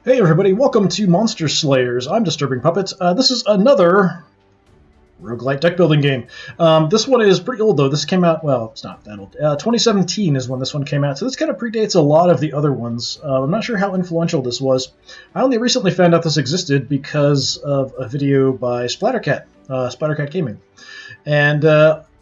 Hey everybody, welcome to Monster Slayers. I'm DisturbingPuppet. This is another roguelite deck building game. This one is pretty old though. This came out, well, it's not that old. 2017 is when this one came out, so this kind of predates a lot of the other ones. I'm not sure how influential this was. I only recently found out this existed because of a video by Splattercat, Splattercat Gaming. And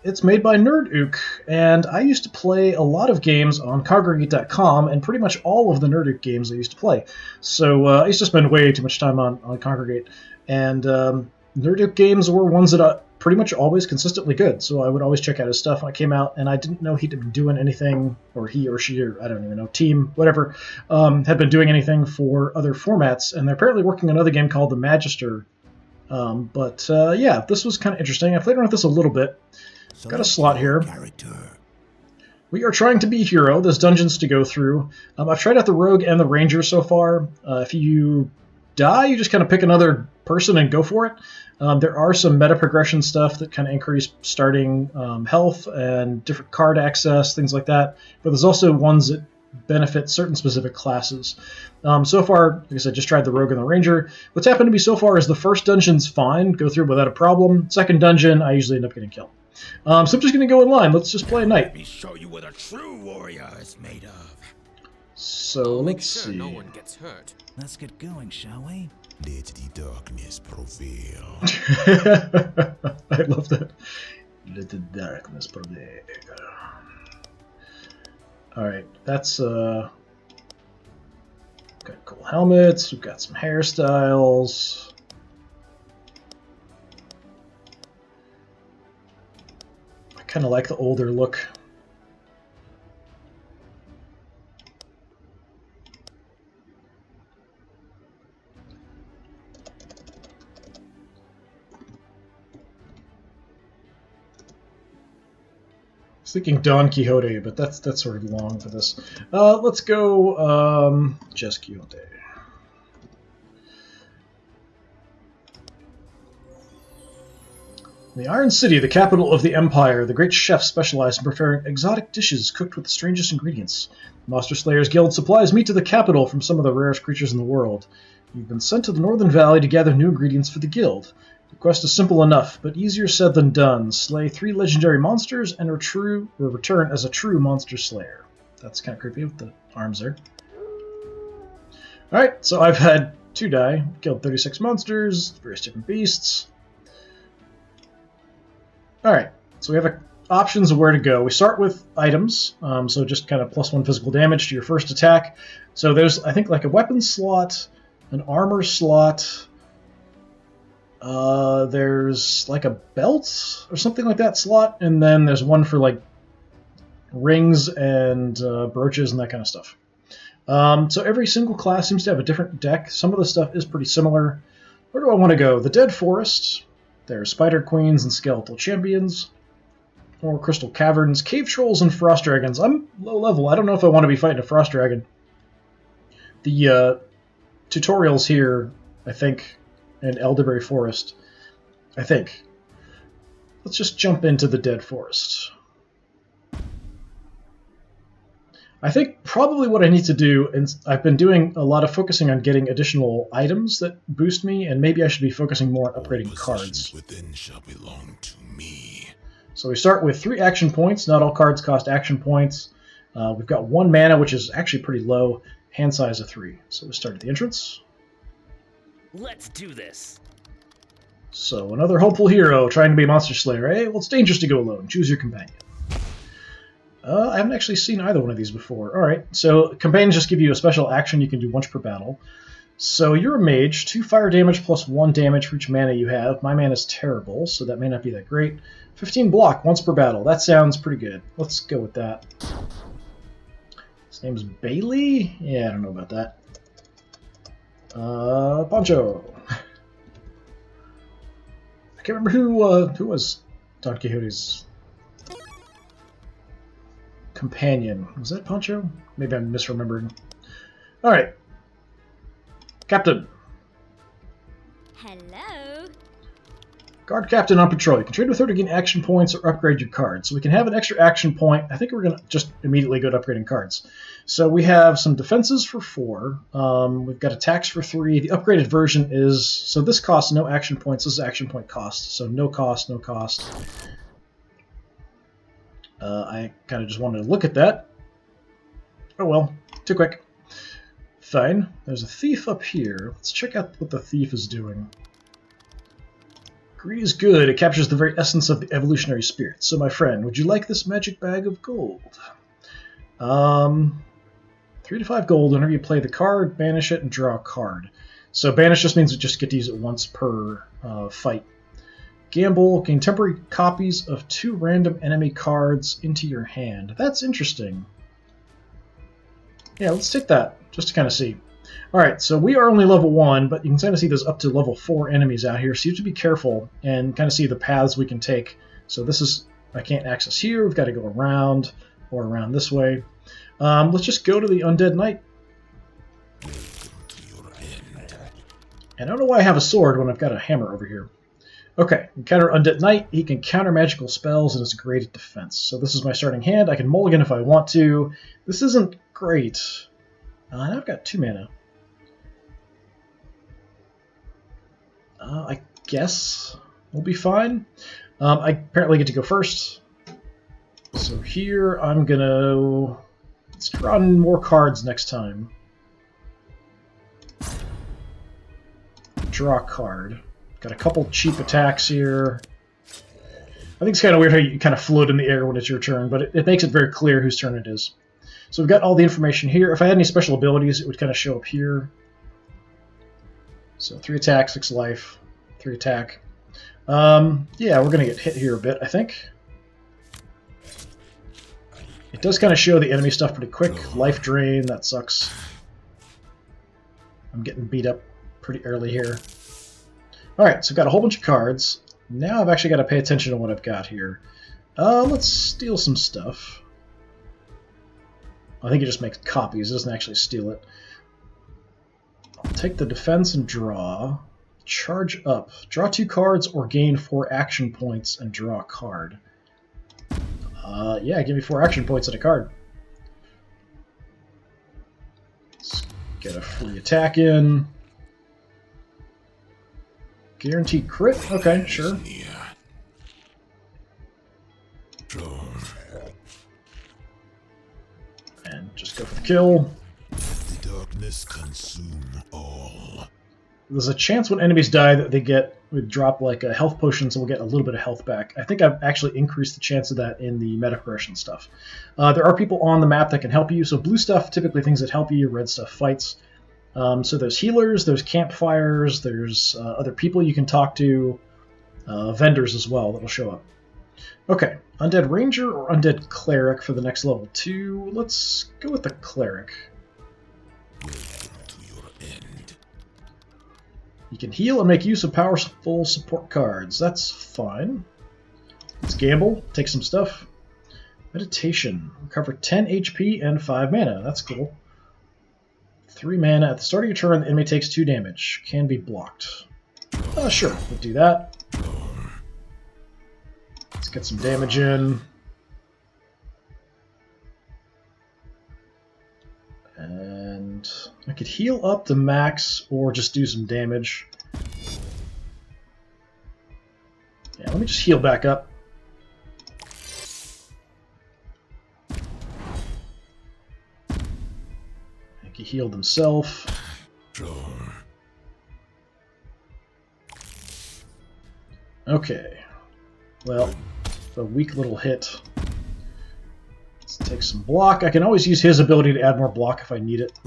it's made by Nerdook, and I used to play a lot of games on Congregate.com, and pretty much all of the Nerdook games I used to play. So I used to spend way too much time on Congregate, and Nerdook games were ones that are pretty much always consistently good, so I would always check out his stuff when it came out, and I didn't know he'd been doing anything, or he or she, or I don't even know, team, whatever, had been doing anything for other formats, and they're apparently working on another game called The Magister. Yeah, this was kind of interesting. I played around with this a little bit. Got a slot here. We are trying to be hero. There's dungeons to go through. I've tried out the rogue and the ranger so far. If you die, you just kind of pick another person and go for it. There are some meta progression stuff that kind of increase starting health and different card access, things like that. But there's also ones that benefit certain specific classes. So far, like I said, just tried the rogue and the ranger. What's happened to me so far is the first dungeon's fine, go through without a problem. Second dungeon, I usually end up getting killed. So I'm just going to go in line. Let's just play a knight. Let me show you what a true warrior is made of. So let's see. No one gets hurt. Let's get going, shall we? Let the darkness prevail. I love that. Let the darkness prevail. Alright, that's got cool helmets, we've got some hairstyles. I kind of like the older look. I was thinking Don Quixote, but that's sort of long for this. Let's go just Quixote. In the Iron City, the capital of the Empire, the great chefs specialize in preparing exotic dishes cooked with the strangest ingredients. The Monster Slayers Guild supplies meat to the capital from some of the rarest creatures in the world. You've been sent to the Northern Valley to gather new ingredients for the guild. The quest is simple enough, but easier said than done. Slay 3 legendary monsters and return as a true monster slayer. That's kind of creepy with the arms there. Alright, so I've had 2 die. Killed 36 monsters, various different beasts. Alright, so we have options of where to go. We start with items, so just kind of +1 physical damage to your first attack. So there's, I think, like a weapon slot, an armor slot. There's like a belt or something like that slot, and then there's one for like rings and brooches and that kind of stuff. So every single class seems to have a different deck. Some of the stuff is pretty similar. Where do I want to go? The Dead Forest. There's Spider Queens and Skeletal Champions. Or Crystal Caverns, Cave Trolls, and Frost Dragons. I'm low level. I don't know if I want to be fighting a Frost Dragon. The tutorials here, I think, in Elderberry Forest, I think. Let's just jump into the Dead Forest. I think probably what I need to do, and I've been doing a lot of focusing on getting additional items that boost me, and maybe I should be focusing more on upgrading cards. Within shall belong to me. So we start with 3 action points. Not all cards cost action points. We've got 1 mana, which is actually pretty low. Hand size of 3. So we start at the entrance. Let's do this. So another hopeful hero trying to be a monster slayer. Hey, well, it's dangerous to go alone. Choose your companion. I haven't actually seen either one of these before. Alright, so companions just give you a special action you can do once per battle. So you're a mage, 2 fire damage plus 1 damage for each mana you have. My mana is terrible, so that may not be that great. 15 block once per battle. That sounds pretty good. Let's go with that. His name's Bailey? Yeah, I don't know about that. Poncho. I can't remember who was Don Quixote's companion. Was that Poncho? Maybe I'm misremembering. Alright. Captain. Hello. Guard Captain on patrol. You can trade with her to gain action points or upgrade your cards. So we can have an extra action point. I think we're going to just immediately go to upgrading cards. So we have some defenses for 4. We've got attacks for 3. The upgraded version is... So this costs no action points. This is action point cost. So no cost, no cost. I kind of just wanted to look at that. Oh well, too quick. Fine. There's a thief up here. Let's check out what the thief is doing. Greed is good. It captures the very essence of the evolutionary spirit. So, my friend, would you like this magic bag of gold? 3 to 5 gold whenever you play the card, banish it, and draw a card. So banish just means we just get to use it once per fight. Gamble, gain temporary copies of 2 random enemy cards into your hand. That's interesting. Yeah, let's take that, just to kind of see. Alright, so we are only level 1, but you can kind of see there's up to level 4 enemies out here, so you have to be careful and kind of see the paths we can take. So this is, I can't access here, we've got to go around, or around this way. Let's just go to the Undead Knight. And I don't know why I have a sword when I've got a hammer over here. Okay, encounter Undead Knight. He can counter magical spells and is great at defense. So this is my starting hand. I can mulligan if I want to. This isn't great. Now I've got 2 mana. I guess we'll be fine. I apparently get to go first. So here I'm gonna... Let's draw more cards next time. Draw a card. Got a couple cheap attacks here. I think it's kind of weird how you kind of float in the air when it's your turn, but it makes it very clear whose turn it is. So we've got all the information here. If I had any special abilities, it would kind of show up here. So 3 attack, 6 life, 3 attack. Yeah, we're going to get hit here a bit, I think. It does kind of show the enemy stuff pretty quick. Life drain, that sucks. I'm getting beat up pretty early here. Alright, so I've got a whole bunch of cards. Now I've actually got to pay attention to what I've got here. Let's steal some stuff. I think it just makes copies, it doesn't actually steal it. I'll take the defense and draw. Charge up. Draw 2 cards or gain 4 action points and draw a card. Yeah, give me 4 action points and a card. Let's get a free attack in. Guaranteed crit? Okay, sure. And just go for the kill. The darkness consume all. There's a chance when enemies die that we drop like a health potion, so we'll get a little bit of health back. I think I've actually increased the chance of that in the meta progression stuff. There are people on the map that can help you. So blue stuff, typically things that help you. Red stuff fights. So there's healers, there's campfires, there's other people you can talk to, vendors as well that'll show up. Okay, Undead Ranger or Undead Cleric for the next level 2. Let's go with the Cleric. You can heal and make use of powerful support cards. That's fine. Let's gamble, take some stuff. Meditation. Recover 10 HP and 5 mana. That's cool. 3 mana. At the start of your turn, the enemy takes 2 damage. Can be blocked. Sure, we'll do that. Let's get some damage in. And I could heal up to max or just do some damage. Yeah, let me just heal back up. I think he healed himself. Okay. Well, a weak little hit. Let's take some block. I can always use his ability to add more block if I need it.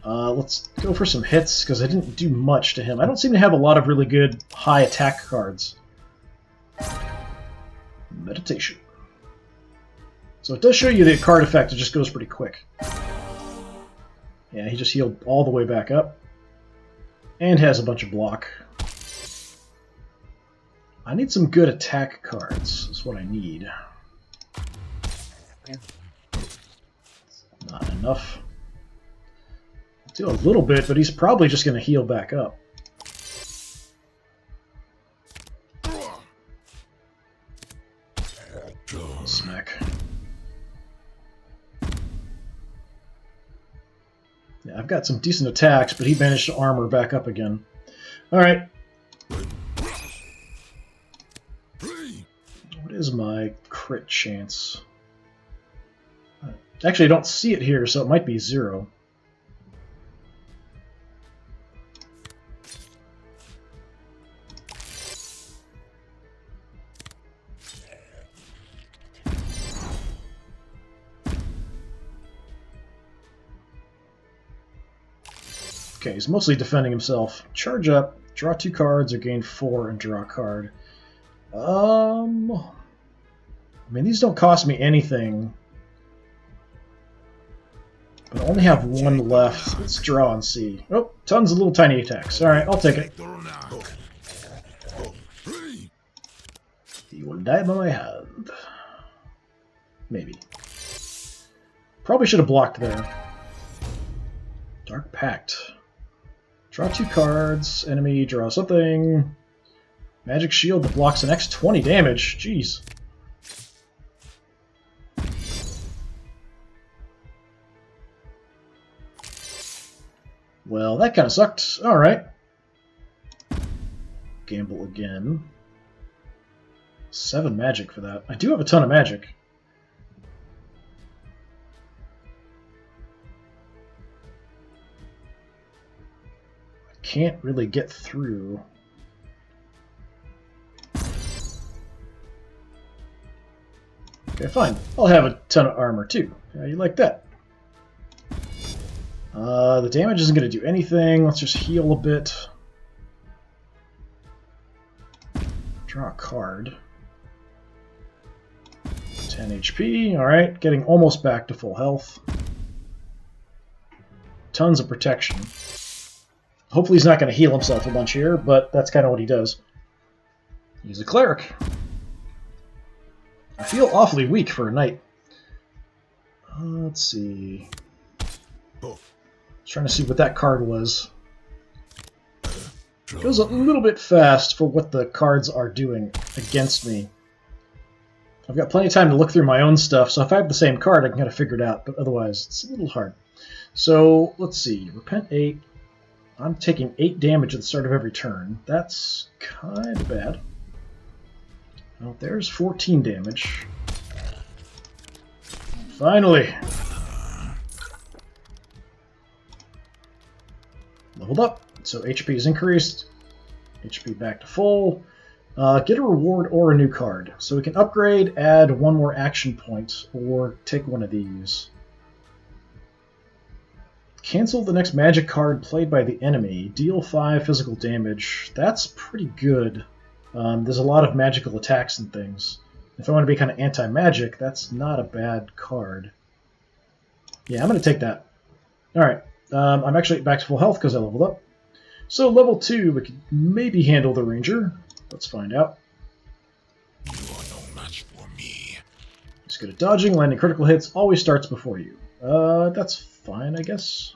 Let's go for some hits, because I didn't do much to him. I don't seem to have a lot of really good high attack cards. Meditation. So it does show you the card effect, it just goes pretty quick. Yeah, he just healed all the way back up. And has a bunch of block. I need some good attack cards, is what I need. Not enough. Do a little bit, but he's probably just going to heal back up. Yeah, I've got some decent attacks, but he managed to armor back up again. Alright. What is my crit chance? Actually, I don't see it here, so it might be 0. Okay, he's mostly defending himself. Charge up, draw 2 cards, or gain 4 and draw a card. I mean, these don't cost me anything. But I only have 1 left. Let's draw and see. Oh, tons of little tiny attacks. Alright, I'll take it. He will die by my hand. Maybe. Probably should have blocked there. Dark Pact. Draw 2 cards. Enemy, draw something. Magic Shield that blocks the next 20 damage. Jeez. Well, that kind of sucked. Alright. Gamble again. 7 magic for that. I do have a ton of magic. I can't really get through. Okay, fine. I'll have a ton of armor too. Yeah, you like that? The damage isn't going to do anything. Let's just heal a bit. Draw a card. 10 HP. Alright, getting almost back to full health. Tons of protection. Hopefully he's not going to heal himself a bunch here, but that's kind of what he does. He's a cleric. I feel awfully weak for a knight. Let's see. Trying to see what that card was. Goes a little bit fast for what the cards are doing against me. I've got plenty of time to look through my own stuff, so if I have the same card, I can kind of figure it out, but otherwise, it's a little hard. So, let's see. Repent 8. I'm taking 8 damage at the start of every turn. That's kind of bad. Well, there's 14 damage. Finally! Leveled up, so HP is increased. HP back to full. Get a reward or a new card. So we can upgrade, add 1 more action point, or take one of these. Cancel the next magic card played by the enemy. Deal 5 physical damage. That's pretty good. There's a lot of magical attacks and things. If I want to be kind of anti-magic, that's not a bad card. Yeah, I'm going to take that. Alright. I'm actually back to full health because I leveled up. So level 2, we could maybe handle the ranger. Let's find out. You are no match for me. He's good at dodging, landing critical hits, always starts before you. That's fine, I guess.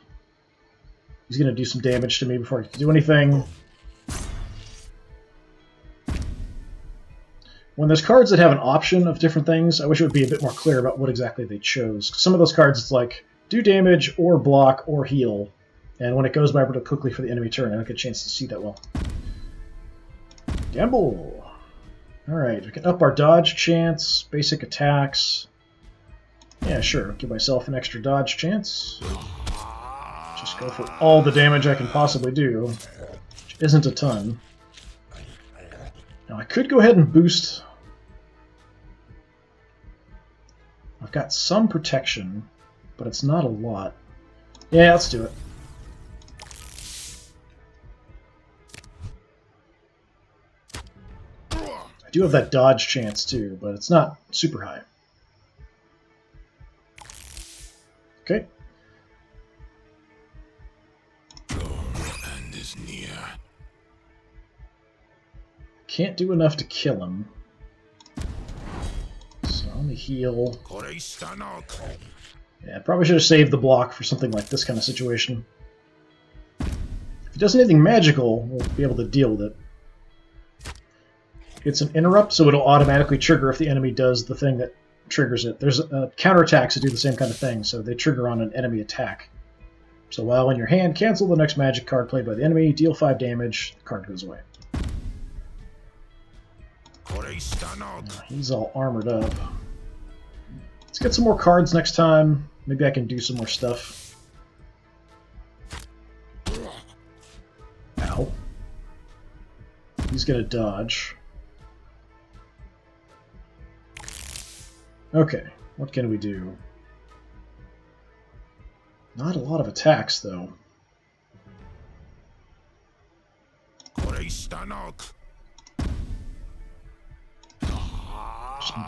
He's going to do some damage to me before I can do anything. When there's cards that have an option of different things, I wish it would be a bit more clear about what exactly they chose. Some of those cards, it's like, do damage, or block, or heal. And when it goes by really quickly for the enemy turn, I don't get a chance to see that well. Gamble! Alright, we can up our dodge chance, basic attacks. Yeah, sure, give myself an extra dodge chance. Just go for all the damage I can possibly do, which isn't a ton. Now I could go ahead and boost. I've got some protection, but it's not a lot. Yeah, let's do it. I do have that dodge chance too, but it's not super high. Okay. Your end is near. Can't do enough to kill him. So let me heal. Yeah, probably should have saved the block for something like this kind of situation. If he does anything magical, we'll be able to deal with it. It's an interrupt, so it'll automatically trigger if the enemy does the thing that triggers it. There's counterattacks that do the same kind of thing, so they trigger on an enemy attack. So while in your hand, cancel the next magic card played by the enemy, deal 5 damage, the card goes away. He's all armored up. Let's get some more cards next time. Maybe I can do some more stuff. Ow. He's gonna dodge. Okay, what can we do? Not a lot of attacks, though. Just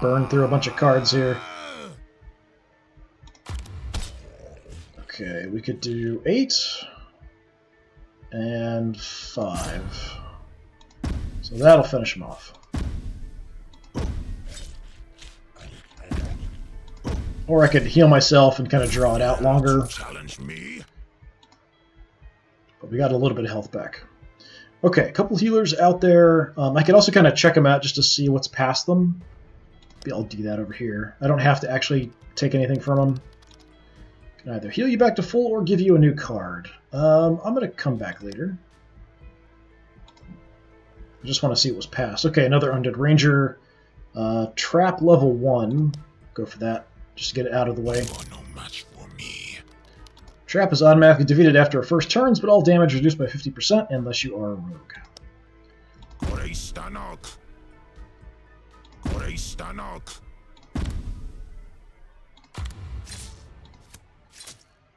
burn through a bunch of cards here. Okay, we could do 8 and 5. So that'll finish him off. Or I could heal myself and kind of draw it out longer. But we got a little bit of health back. Okay, a couple healers out there. I could also kind of check them out just to see what's past them. Maybe I'll do that over here. I don't have to actually take anything from them. Can either heal you back to full or give you a new card. I'm going to come back later. I just want to see what was past. Okay, another Undead Ranger. Trap level 1. Go for that. Just to get it out of the way. No match for me. Trap is automatically defeated after first turns, but all damage reduced by 50% unless you are a rogue.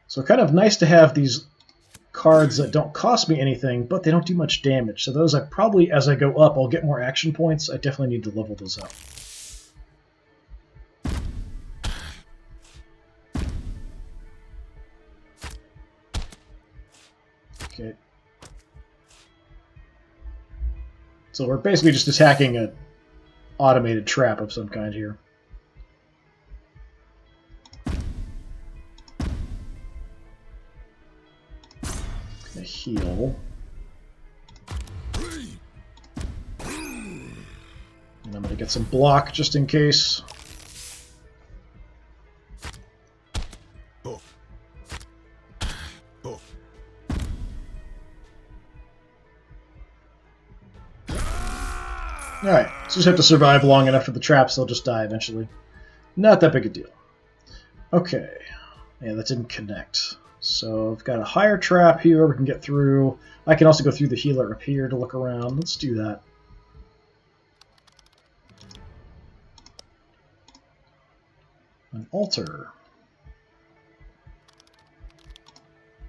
So kind of nice to have these cards that don't cost me anything, but they don't do much damage. So those I probably, as I go up, I'll get more action points. I definitely need to level those up. Okay. So we're basically just attacking an automated trap of some kind here. Gonna heal. And I'm gonna get some block just in case. Alright, so just have to survive long enough for the traps, they'll just die eventually. Not that big a deal. Okay. Yeah, that didn't connect. So I've got a higher trap here we can get through. I can also go through the healer up here to look around. Let's do that. An altar.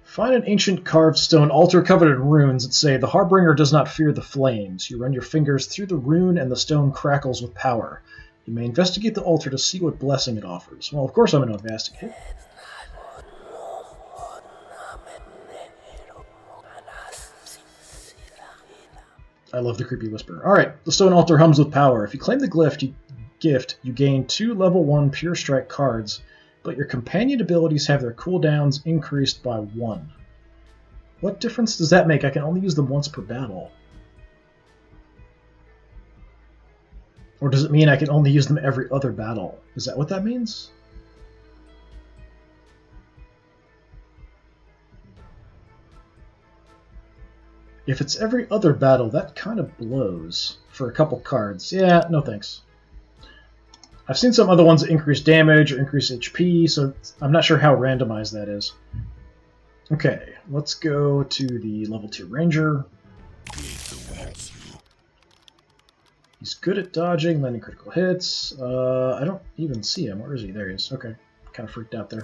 Find an ancient carved stone altar covered in runes that say, "The Harbinger does not fear the flames." You run your fingers through the rune and the stone crackles with power. You may investigate the altar to see what blessing it offers. Well, of course I'm going to investigate. I love the creepy whisper. Alright, the stone altar hums with power. If you claim the gift, you gain 2 level 1 Pure Strike cards, but your companion abilities have their cooldowns increased by 1. What difference does that make? I can only use them once per battle. Or does it mean I can only use them every other battle? Is that what that means? If it's every other battle, that kind of blows for a couple cards. Yeah, no thanks. I've seen some other ones that increase damage or increase HP, so I'm not sure how randomized that is. Okay, let's go to the level 2 Ranger. He's good at dodging, landing critical hits. I don't even see him. Where is he? There he is. Okay, kind of freaked out there.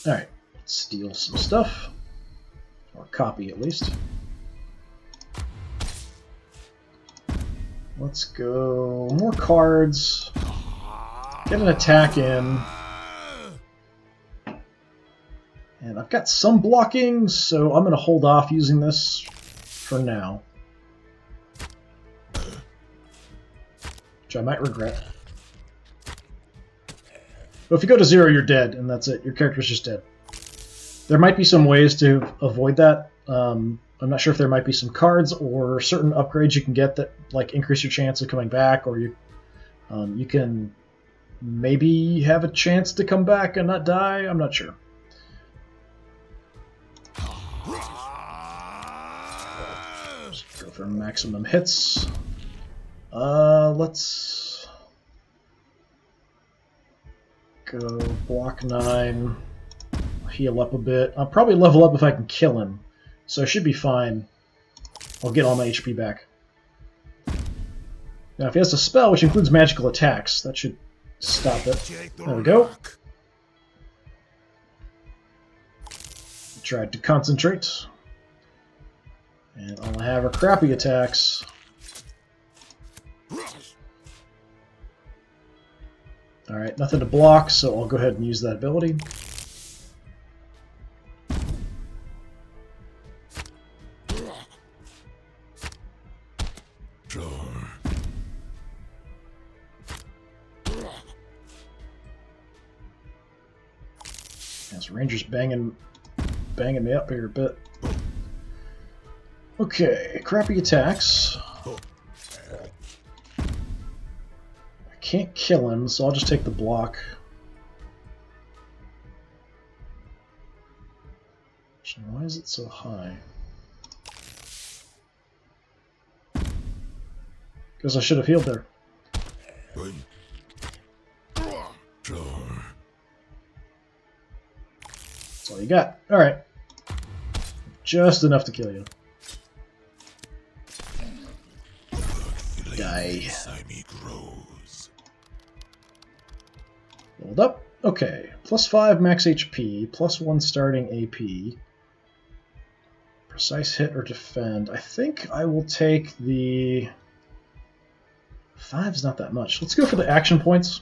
Alright, let's steal some stuff. Or copy, at least. Let's go... more cards. Get an attack in. And I've got some blocking, so I'm going to hold off using this for now. Which I might regret. But if you go to 0, you're dead, and that's it. Your character's just dead. There might be some ways to avoid that. I'm not sure if there might be some cards or certain upgrades you can get that like increase your chance of coming back, or you can maybe have a chance to come back and not die. I'm not sure. Just go for maximum hits. Let's go block 9, heal up a bit. I'll probably level up if I can kill him, so I should be fine. I'll get all my HP back. Now, if he has a spell, which includes magical attacks, that should stop it. There we go. Tried to concentrate. And I'll have her crappy attacks. Alright, nothing to block, so I'll go ahead and use that ability. Yes, Ranger's banging me up here a bit. Okay, crappy attacks. I can't kill him, so I'll just take the block. Why is it so high? Because I should have healed there. That's all you got. Alright. Just enough to kill you. Die. Rolled up. Okay. +5 max HP, +1 starting AP. Precise hit or defend. I think I will take the... 5's not that much. Let's go for the action points.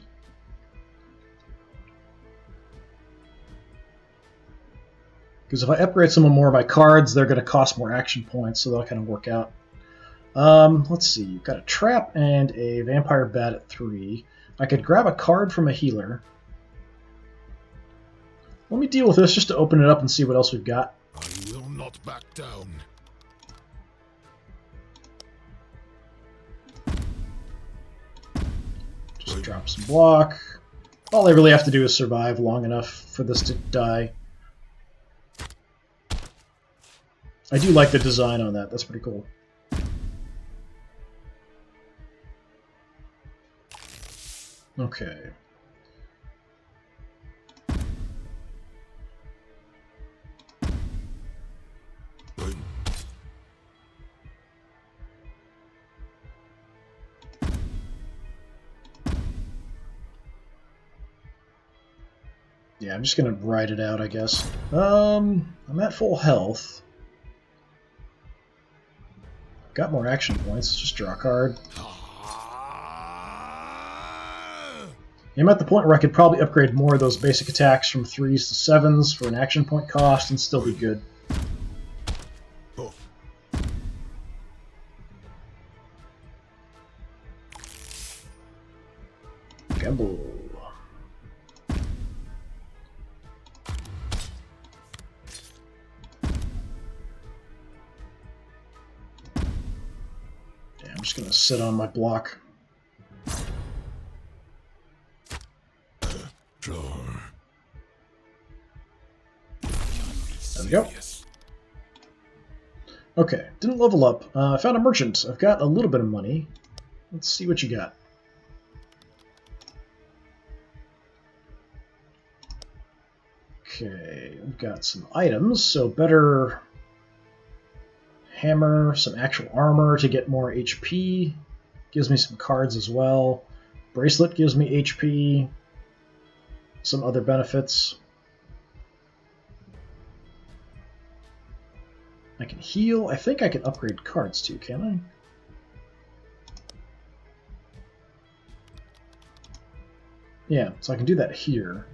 Because if I upgrade some more of my cards, they're going to cost more action points, so that'll kind of work out. Let's see. You've got a trap and a vampire bat at 3. I could grab a card from a healer. Let me deal with this just to open it up and see what else we've got. I will not back down. Just drop some block. All I really have to do is survive long enough for this to die. I do like the design on that. That's pretty cool. Okay. Yeah, I'm just gonna ride it out, I guess. I'm at full health. Got more action points. Just draw a card. I'm at the point where I could probably upgrade more of those basic attacks from 3s to 7s for an action point cost and still be good. Gamble. Yeah, I'm just going to sit on my block. There we go. Okay, didn't level up. I found a merchant. I've got a little bit of money. Let's see what you got. Okay, we've got some items, so better hammer, some actual armor to get more HP. Gives me some cards as well. Bracelet gives me HP. Some other benefits. I can heal. I think I can upgrade cards too, can I? Yeah, so I can do that here.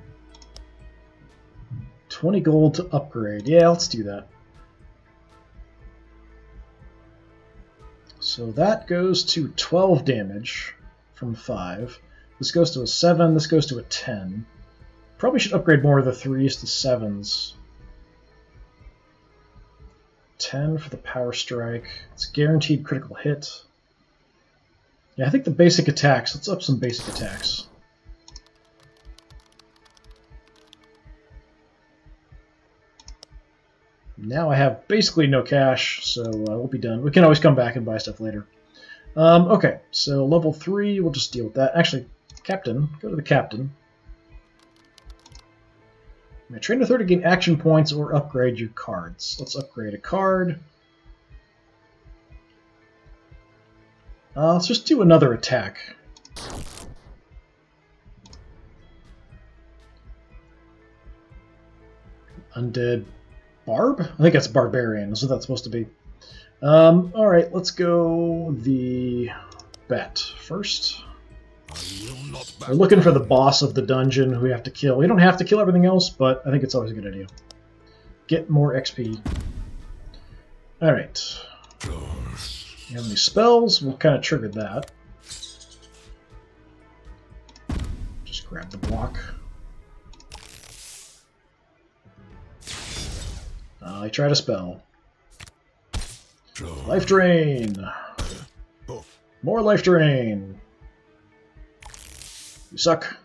20 gold to upgrade. Yeah, let's do that. So that goes to 12 damage from 5. This goes to a 7, this goes to a 10. Probably should upgrade more of the 3s to 7s. 10 for the power strike. It's guaranteed critical hit. Yeah, I think the basic attacks. Let's up some basic attacks. Now I have basically no cash, so we'll be done. We can always come back and buy stuff later. Okay, so level 3, we'll just deal with that. Actually, Captain, go to the Captain. Train to 30 to gain action points or upgrade your cards. Let's upgrade a card. Let's just do another attack. Undead Barb? I think that's Barbarian. That's what that's supposed to be. Alright, let's go the bat first. We're looking for the boss of the dungeon who we have to kill. We don't have to kill everything else, but I think it's always a good idea. Get more XP. Alright. You have any spells? We'll kind of trigger that. Just grab the block. I tried a spell. Life Drain! More Life Drain! You suck.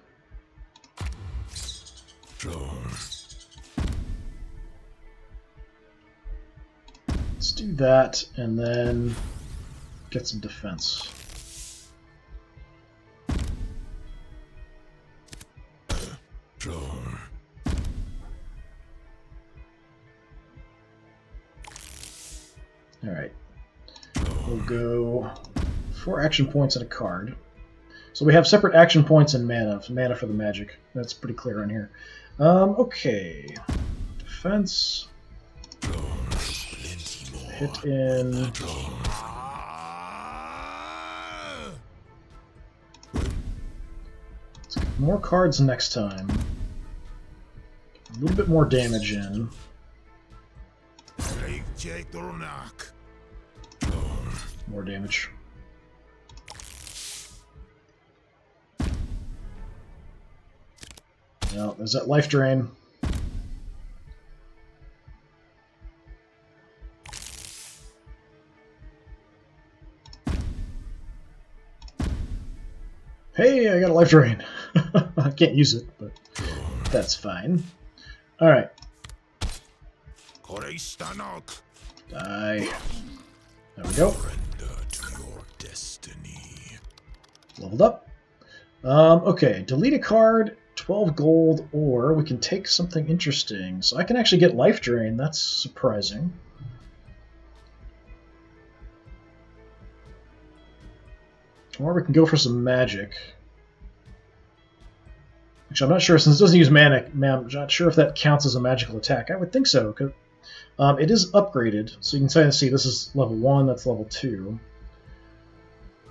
Let's do that, and then get some defense. Alright. We'll go 4 action points and a card. So we have separate action points and mana. Mana for the magic. That's pretty clear on here. Okay. Defense. Hit in. Let's get more cards next time. A little bit more damage in. More damage. No, there's that life drain. Hey, I got a life drain. I can't use it, but that's fine. Alright. Die. There we go. Leveled up. Okay, delete a card, 12 gold, or we can take something interesting. So I can actually get life drain. That's surprising. Or we can go for some magic. Which I'm not sure, since it doesn't use mana, I'm not sure if that counts as a magical attack. I would think so. It is upgraded, so you can see this is level 1, that's level 2.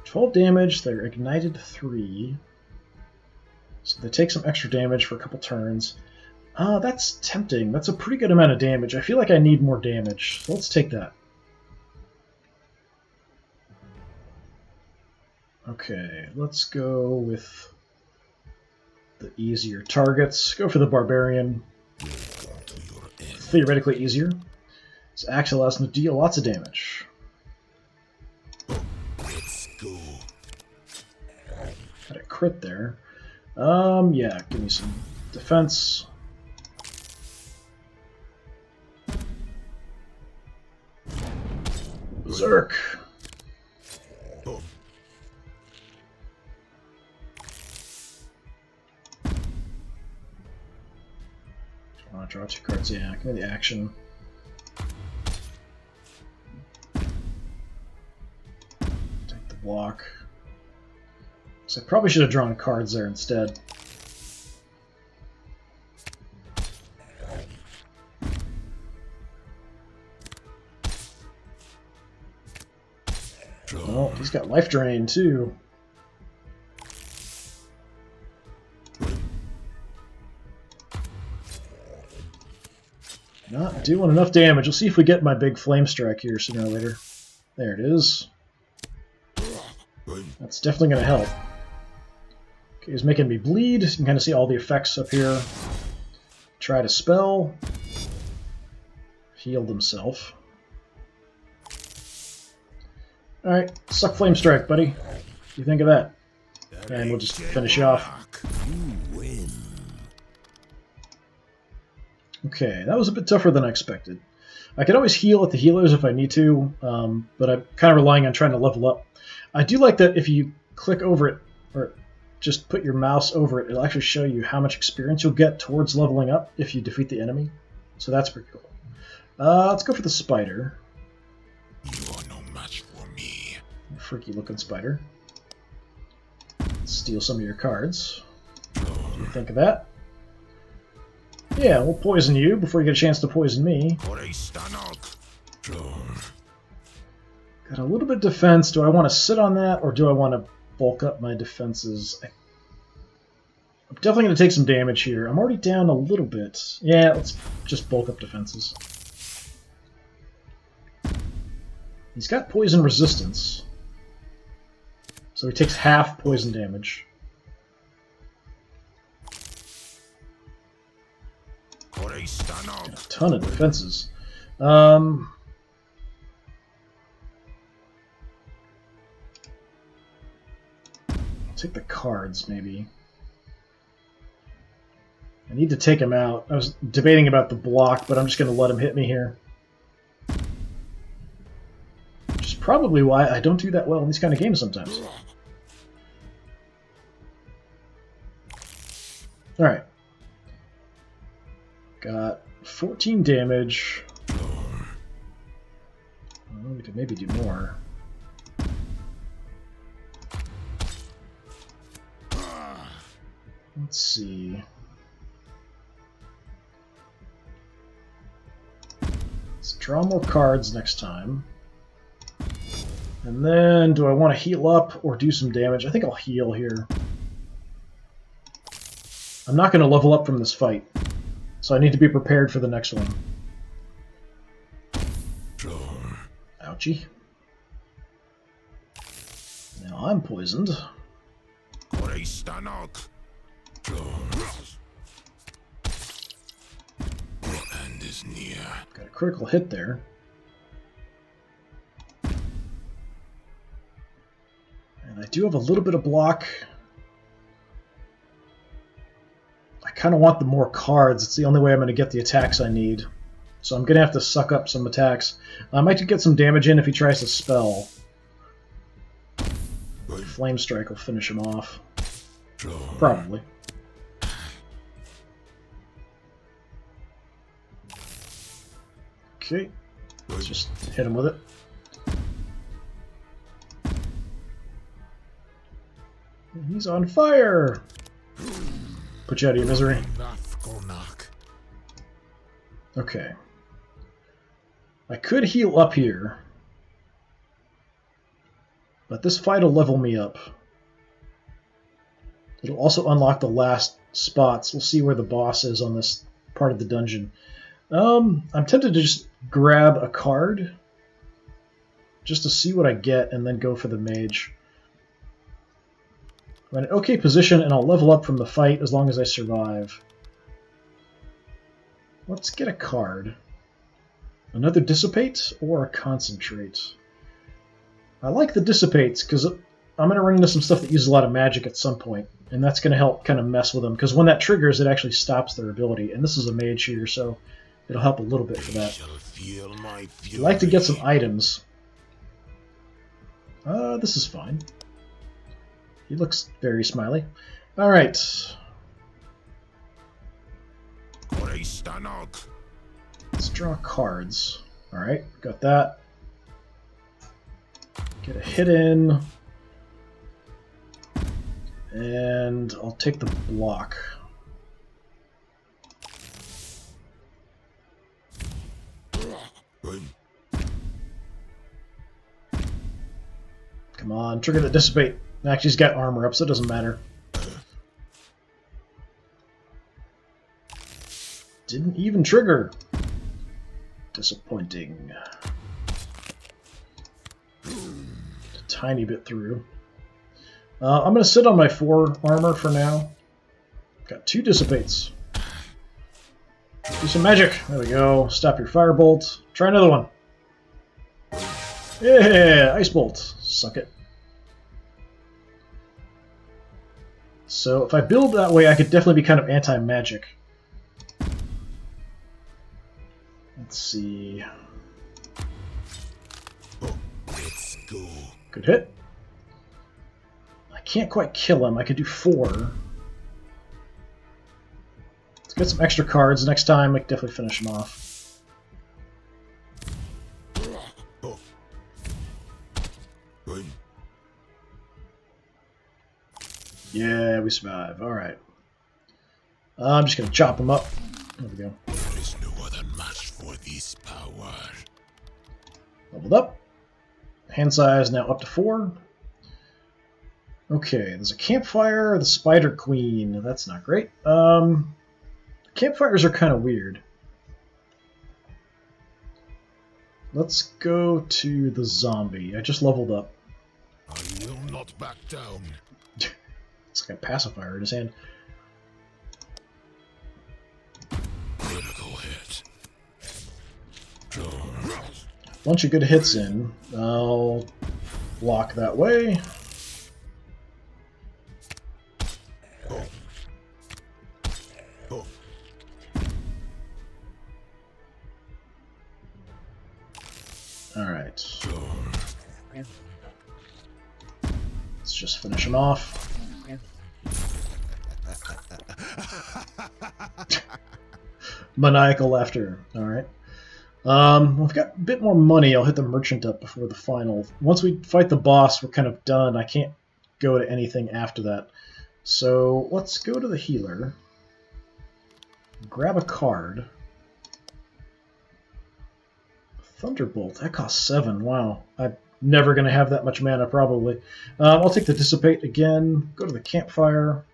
12 damage, they're ignited 3. So they take some extra damage for a couple turns. That's tempting. That's a pretty good amount of damage. I feel like I need more damage, so let's take that. Okay, let's go with the easier targets. Go for the Barbarian. Theoretically easier. This axe allows them to deal lots of damage. Let's go. Got a crit there. Yeah, give me some defense. Berserk. Draw 2 cards, yeah, give me the action. Take the block. So I probably should have drawn cards there instead. Oh, he's got life drain too. Not doing enough damage. We'll see if we get my big flame strike here sooner or later. There it is. That's definitely going to help. Okay, he's making me bleed. You can kind of see all the effects up here. Try to spell. Healed himself. Alright, suck Flame Strike, buddy. What do you think of that? And we'll just finish you off. You win. Okay, that was a bit tougher than I expected. I can always heal at the healers if I need to, but I'm kind of relying on trying to level up. I do like that if you click over it, or just put your mouse over it, it'll actually show you how much experience you'll get towards leveling up if you defeat the enemy. So that's pretty cool. Let's go for the spider. You are no match for me. Freaky looking spider. Steal some of your cards. What do you think of that? Yeah, we'll poison you before you get a chance to poison me. Got a little bit of defense. Do I want to sit on that, or do I want to bulk up my defenses? I'm definitely going to take some damage here. I'm already down a little bit. Yeah, let's just bulk up defenses. He's got poison resistance, so he takes half poison damage. Got a ton of defenses. I'll take the cards, maybe. I need to take him out. I was debating about the block, but I'm just going to let him hit me here. Which is probably why I don't do that well in these kind of games sometimes. Alright. Got 14 damage. Well, we could maybe do more. Let's see. Let's draw more cards next time. And then, do I want to heal up or do some damage? I think I'll heal here. I'm not going to level up from this fight, so I need to be prepared for the next one. Ouchie. Now I'm poisoned. End is near. Got a critical hit there. And I do have a little bit of block. I kind of want the more cards. It's the only way I'm going to get the attacks I need. So I'm going to have to suck up some attacks. I might get some damage in if he tries to spell. Flame Strike will finish him off. Probably. Okay. Let's just hit him with it. He's on fire! Put you out of your misery. Okay. I could heal up here, but this fight will level me up. It'll also unlock the last spots. We'll see where the boss is on this part of the dungeon. I'm tempted to just grab a card just to see what I get and then go for the mage. I'm in an okay position and I'll level up from the fight as long as I survive. Let's get a card. Another Dissipate or a Concentrate? I like the Dissipates because I'm going to run into some stuff that uses a lot of magic at some point, and that's going to help kind of mess with them, because when that triggers, it actually stops their ability, and this is a mage here, so it'll help a little bit for that. I'd like to get some items. This is fine. He looks very smiley. Alright. Let's draw cards. Alright, got that. Get a hit in. And I'll take the block. Come on, trigger the Dissipate. Actually, he's got armor up, so it doesn't matter. Didn't even trigger. Disappointing. A tiny bit through. I'm going to sit on my 4 armor for now. Got 2 Dissipates. Do some magic. There we go. Stop your firebolt. Try another one. Yeah, Ice Bolt. Suck it. So if I build that way, I could definitely be kind of anti-magic. Let's see. Let's go. Good hit. I can't quite kill him. I could do 4. Let's get some extra cards. Next time, I can definitely finish him off. Yeah, we survive. Alright. I'm just going to chop him up. There we go. There is no other match for this power. Leveled up. Hand size now up to 4. Okay, there's a campfire, the Spider Queen. That's not great. Campfires are kind of weird. Let's go to the zombie. I just leveled up. I will not back down. It's like a pacifier in his hand. Critical hit. Bunch of good hits in. I'll block that way. Alright. Let's just finish him off. Maniacal laughter. Alright. We've got a bit more money. I'll hit the merchant up before the final. Once we fight the boss, we're kind of done. I can't go to anything after that. So let's go to the healer. Grab a card. Thunderbolt. That costs 7. Wow. I'm never going to have that much mana, probably. I'll take the Dissipate again. Go to the campfire.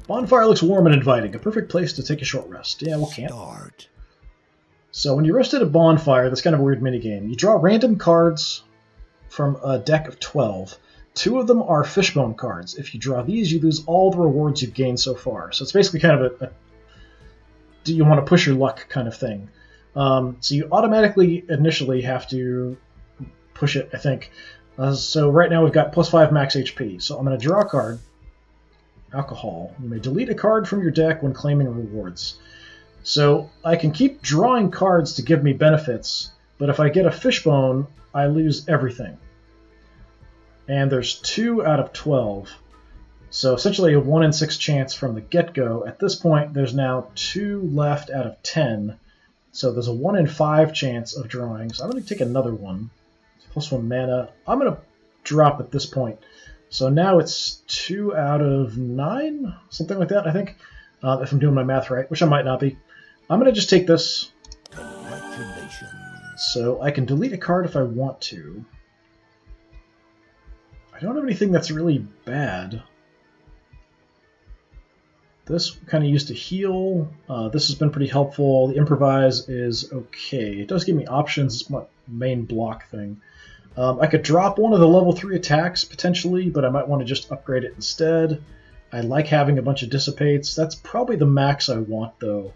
Bonfire looks warm and inviting. A perfect place to take a short rest. Yeah, we'll camp. Start. So when you rest at a bonfire, that's kind of a weird minigame. You draw random cards from a deck of 12. 2 of them are fishbone cards. If you draw these, you lose all the rewards you've gained so far. So it's basically kind of a do you want to push your luck kind of thing. So you automatically initially have to push it, I think. So right now we've got +5 max HP. So I'm going to draw a card. Alcohol. You may delete a card from your deck when claiming rewards. So I can keep drawing cards to give me benefits, but if I get a fishbone, I lose everything. And there's 2 out of 12. So essentially a 1 in 6 chance from the get-go. At this point, there's now 2 left out of 10. So there's a 1 in 5 chance of drawing. So I'm going to take another one. +1 mana. I'm going to drop at this point. So now it's 2 out of 9? Something like that, I think. If I'm doing my math right, which I might not be. I'm going to just take this. Congratulations. So I can delete a card if I want to. I don't have anything that's really bad. This kind of used to heal. This has been pretty helpful. The improvise is okay. It does give me options. It's my main block thing. I could drop one of the level 3 attacks, potentially, but I might want to just upgrade it instead. I like having a bunch of dissipates. That's probably the max I want, though.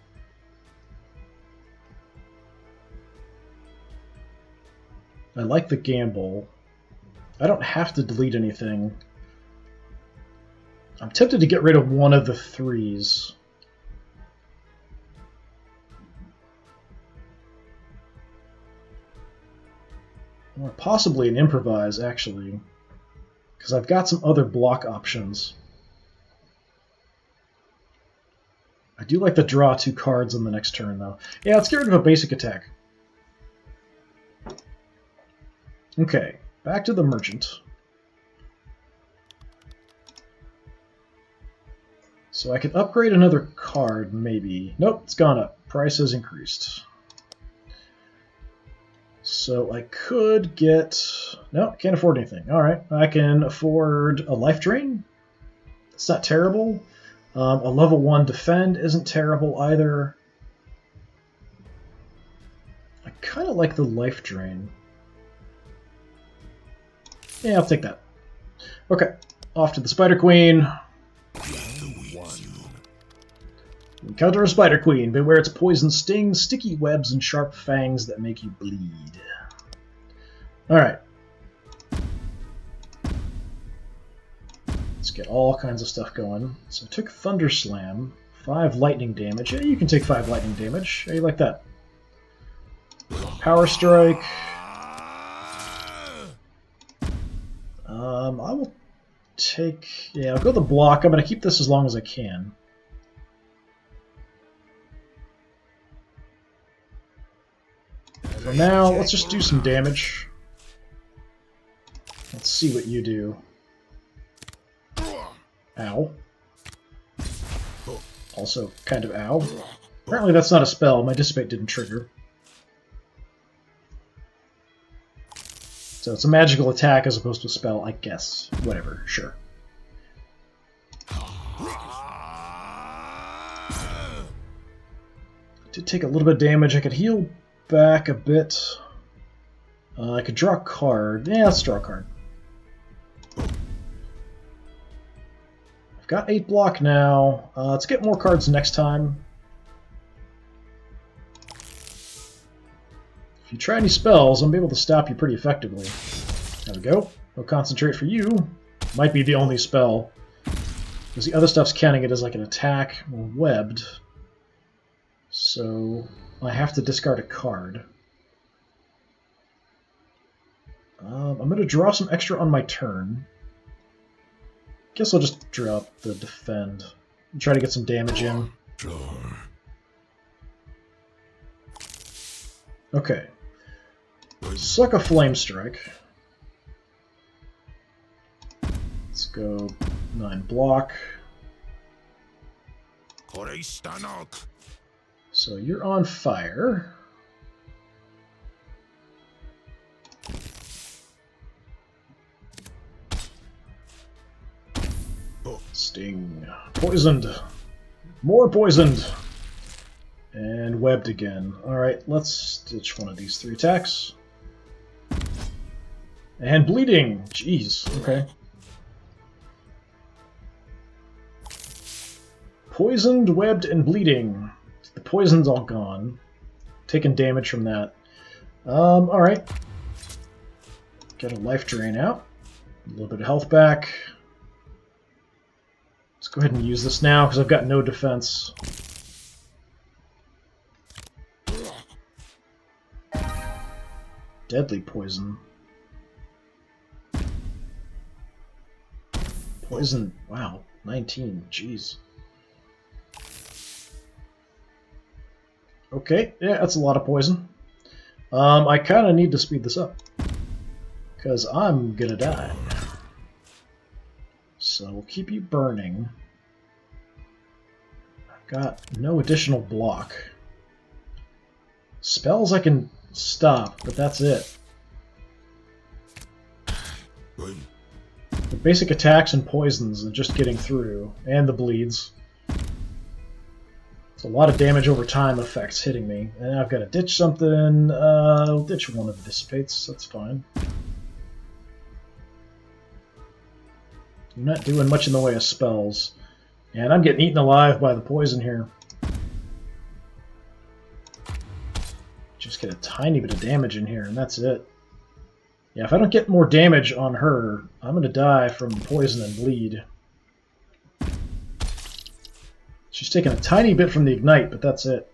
I like the gamble. I don't have to delete anything. I'm tempted to get rid of one of the 3s. Or possibly an improvise, actually. Because I've got some other block options. I do like to draw 2 cards on the next turn, though. Yeah, let's get rid of a basic attack. Okay, back to the merchant. So I could upgrade another card, maybe. Nope, it's gone up. Price has increased. So I could get... No, I can't afford anything. Alright, I can afford a life drain. It's not terrible. A level 1 defend isn't terrible either. I kind of like the life drain. Yeah, I'll take that. Okay, off to the Spider Queen. Encounter a spider queen. Beware its poison stings, sticky webs, and sharp fangs that make you bleed. Alright. Let's get all kinds of stuff going. So I took Thunder Slam, 5 lightning damage. Yeah, you can take 5 lightning damage. How you like that? Power Strike. I will take... Yeah, I'll go the block. I'm going to keep this as long as I can. For now, let's just do some damage. Let's see what you do. Ow. Also, kind of ow. Apparently that's not a spell. My Dissipate didn't trigger. So it's a magical attack as opposed to a spell, I guess. Whatever, sure. Did take a little bit of damage. I could heal back a bit. I could draw a card. Yeah, let's draw a card. I've got 8 block now. Let's get more cards next time. If you try any spells, I'm able to stop you pretty effectively. There we go. No Concentrate for you. Might be the only spell. Because the other stuff's counting it as like an attack or webbed. So I have to discard a card. I'm going to draw some extra on my turn. Guess I'll just drop the defend and try to get some damage in. Okay. Suck a Flame Strike. Let's go 9 block. So you're on fire. Sting. Poisoned. More poisoned. And webbed again. Alright, let's ditch one of these 3 attacks. And bleeding. Jeez. Okay. Poisoned, webbed, and bleeding. The poison's all gone. Taking damage from that. Alright. Get a life drain out. A little bit of health back. Let's go ahead and use this now, because I've got no defense. Deadly poison. Poison, wow, 19, jeez. Okay, yeah, that's a lot of poison. I kind of need to speed this up, because I'm gonna die. So we'll keep you burning. I've got no additional block. Spells I can stop, but that's it. The basic attacks and poisons and just getting through, and the bleeds. It's a lot of damage over time effects hitting me. And I've got to ditch something. I'll ditch one of the dissipates, that's fine. I'm not doing much in the way of spells. And I'm getting eaten alive by the poison here. Just get a tiny bit of damage in here, and that's it. Yeah, if I don't get more damage on her, I'm going to die from poison and bleed. She's taking a tiny bit from the ignite, but that's it.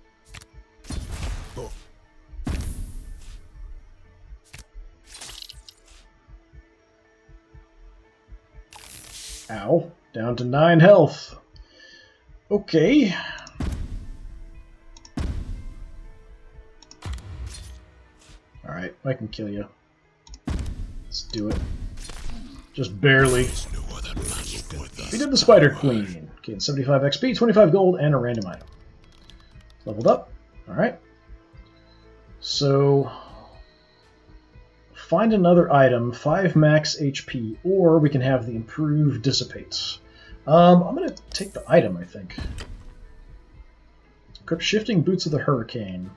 Ow. Down to 9 health. Okay. Alright, I can kill you. Let's do it. Just barely. We did the Spider Queen. Okay, 75 XP, 25 gold, and a random item. Leveled up. Alright. So, find another item, 5 max HP, or we can have the improved dissipates. I'm going to take the item, I think. Equip Shifting Boots of the Hurricane.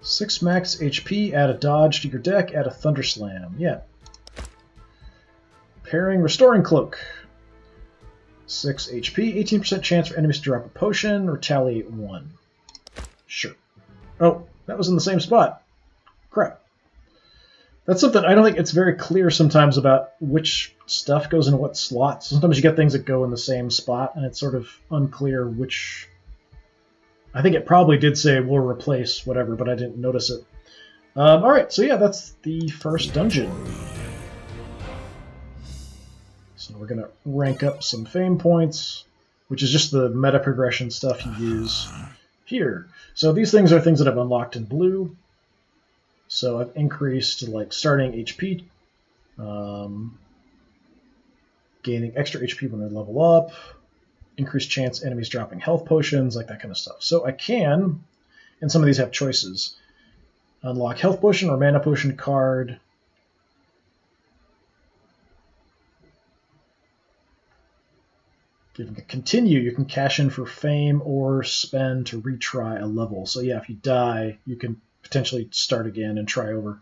6 max HP, add a dodge to your deck, add a Thunder Slam. Yeah. Pairing Restoring Cloak. 6 HP, 18% chance for enemies to drop a potion, retaliate 1. Sure. Oh, that was in the same spot. Crap. That's something I don't think it's very clear sometimes about which stuff goes in what slots. Sometimes you get things that go in the same spot, and it's sort of unclear which... I think it probably did say we'll replace whatever, but I didn't notice it. Alright, so yeah, that's the first dungeon. So we're going to rank up some fame points, which is just the meta progression stuff you use here. So these things are things that I've unlocked in blue. So I've increased like starting HP, gaining extra HP when they level up, increased chance enemies dropping health potions, like that kind of stuff. So I can, and some of these have choices, unlock health potion or mana potion card. If you can continue, you can cash in for fame or spend to retry a level. So yeah, if you die, you can potentially start again and try over.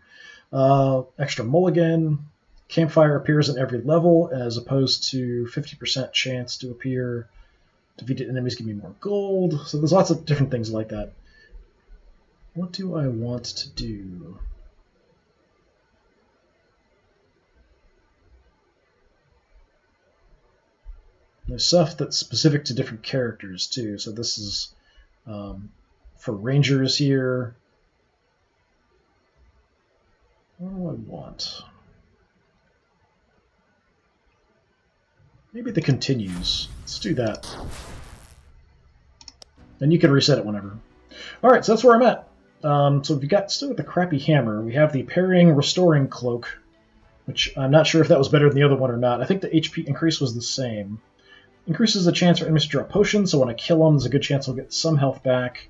Extra mulligan. Campfire appears in every level as opposed to 50% chance to appear. Defeated enemies give me more gold. So there's lots of different things like that. What do I want to do? There's stuff that's specific to different characters too. So this is for rangers here. What do I want? Maybe the continues. Let's do that. And you can reset it whenever. Alright, so that's where I'm at. So we've got, still with the crappy hammer, we have the parrying restoring cloak, which I'm not sure if that was better than the other one or not. I think the HP increase was the same. Increases the chance for enemies to drop potions, so when I kill them, there's a good chance I'll get some health back.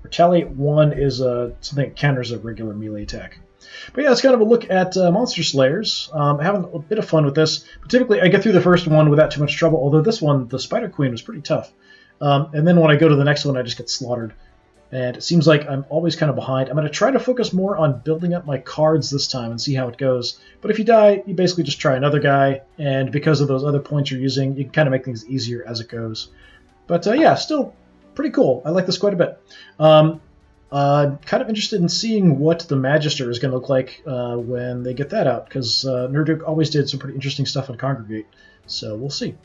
Retaliate 1 is something that counters a regular melee attack. But yeah, it's kind of a look at Monster Slayers. Having a bit of fun with this. But typically, I get through the first one without too much trouble, although this one, the Spider Queen, was pretty tough. And then when I go to the next one, I just get slaughtered. And it seems like I'm always kind of behind. I'm going to try to focus more on building up my cards this time and see how it goes. But if you die, you basically just try another guy, and because of those other points you're using, you can kind of make things easier as it goes. But yeah, still pretty cool. I like this quite a bit. I'm kind of interested in seeing what the Magister is going to look like when they get that out, because Nerdook always did some pretty interesting stuff on Congregate, so we'll see.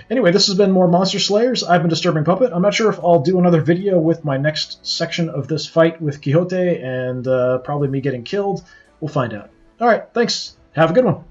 Anyway, this has been more Monster Slayers. I've been Disturbing Puppet. I'm not sure if I'll do another video with my next section of this fight with Quixote and probably me getting killed. We'll find out. Alright, thanks. Have a good one.